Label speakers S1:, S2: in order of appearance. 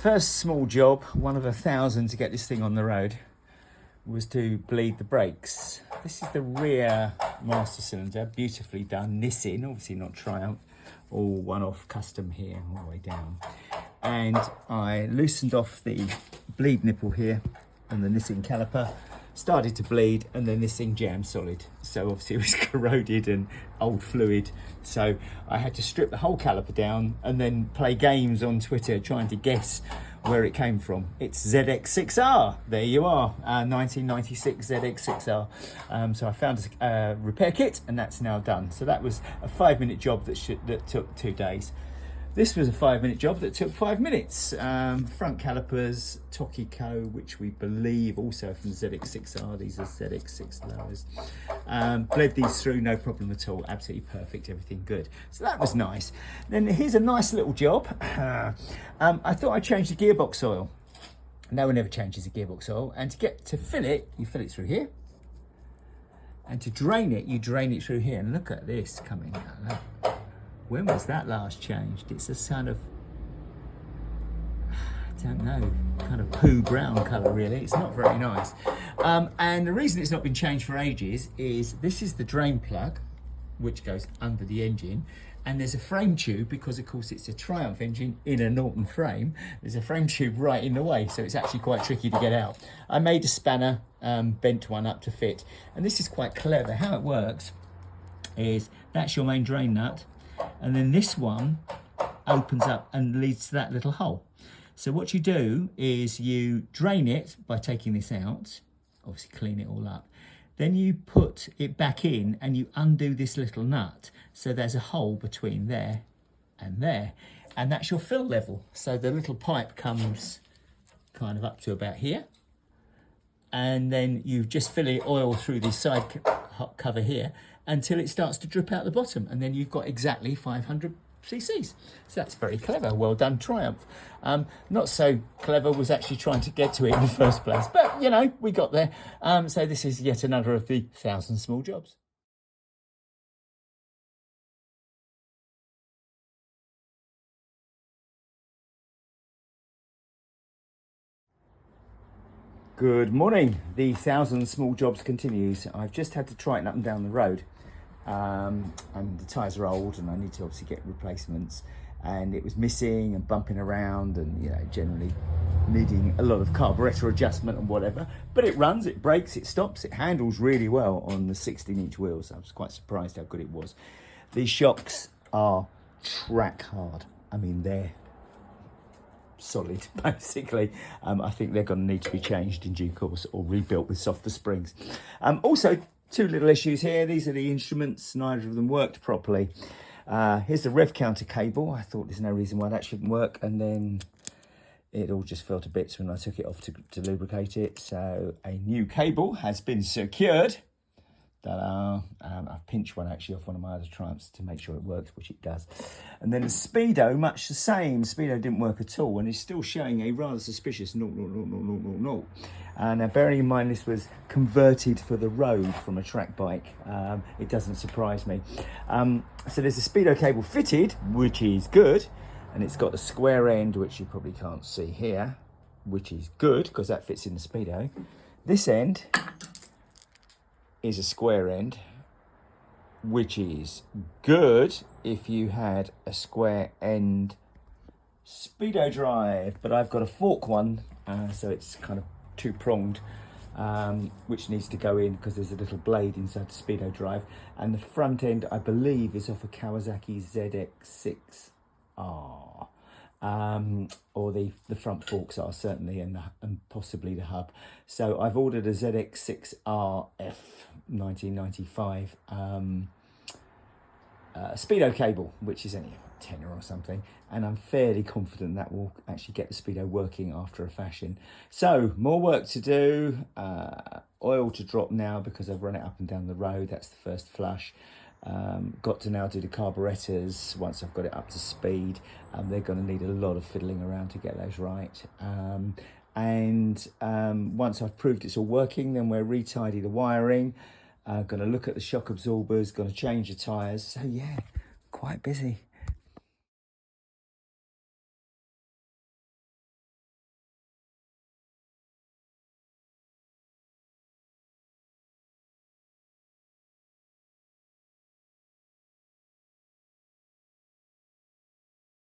S1: First small job, one of 1,000 to get this thing on the road, was to bleed the brakes. This is the rear master cylinder, beautifully done, Nissin, obviously not Triumph, all one-off custom here, all the way down. And I loosened off the bleed nipple here on the Nissin caliper, started to bleed, and then this thing jammed solid. So obviously it was corroded and old fluid. So I had to strip the whole caliper down and then play games on Twitter trying to guess where it came from. It's ZX6R, there you are, 1996 ZX6R. So I found a repair kit and that's now done. So that was a 5-minute job that took 2 days. This was a 5-minute job that took 5 minutes. Front calipers, Tokico, which we believe also from ZX6R, these are ZX6 lowers. Bled these through, no problem at all, absolutely perfect, everything good. So that was nice. Then here's a nice little job. I thought I'd change the gearbox oil. No one ever changes the gearbox oil. And to fill it, you fill it through here. And to drain it, you drain it through here. And look at this coming out. When was that last changed? It's a kind of, I don't know, kind of poo brown colour really. It's not very nice. And the reason it's not been changed for ages is this is the drain plug, which goes under the engine. And there's a frame tube, because of course it's a Triumph engine in a Norton frame. There's a frame tube right in the way, so it's actually quite tricky to get out. I made a spanner, bent one up to fit. And this is quite clever. How it works is that's your main drain nut. And then this one opens up and leads to that little hole. So what you do is you drain it by taking this out, obviously clean it all up. Then you put it back in and you undo this little nut. So there's a hole between there and there. And that's your fill level. So the little pipe comes kind of up to about here. And then you just fill it oil through this side cover here until it starts to drip out the bottom, and then you've got exactly 500 cc's. So that's very clever. Well done, Triumph. Not so clever was actually trying to get to it in the first place, but you know, we got there. So this is yet another of the 1,000 small jobs. Good morning. The 1,000 small jobs continues. I've just had to Triton up and down the road, and the tyres are old and I need to obviously get replacements, and it was missing and bumping around and, you know, generally needing a lot of carburetor adjustment and whatever, but it runs, it brakes, it stops, it handles really well on the 16-inch wheels. I was quite surprised how good it was. These shocks are track hard. I mean, they're solid basically. I think they're going to need to be changed in due course or rebuilt with softer springs. Also, 2 little issues here. These are the instruments, neither of them worked properly. Here's the rev counter cable. I thought there's no reason why that shouldn't work, and then it all just fell to bits when I took it off to lubricate it. So a new cable has been secured. I've pinched one actually off one of my other Triumphs to make sure it works, which it does. And then the speedo, much the same. Speedo didn't work at all, and it's still showing a rather suspicious 0. Now, bearing in mind this was converted for the road from a track bike, it doesn't surprise me. So there's a speedo cable fitted, which is good, and it's got a square end, which you probably can't see here, which is good because that fits in the speedo. This end is a square end, which is good if you had a square end speedo drive, but I've got a fork one, so it's kind of 2-pronged, which needs to go in because there's a little blade inside the speedo drive, and the front end I believe is off a Kawasaki ZX6R. Or the front forks are certainly, and possibly the hub. So I've ordered a ZX6RF 1995 speedo cable, which is only a tenner or something, and I'm fairly confident that will actually get the speedo working after a fashion. So more work to do, oil to drop now because I've run it up and down the road. That's the first flush. Got to now do the carburetors once I've got it up to speed. They're going to need a lot of fiddling around to get those right. Once I've proved it's all working, then we're retidy the wiring. Going to look at the shock absorbers, going to change the tyres. So yeah, quite busy.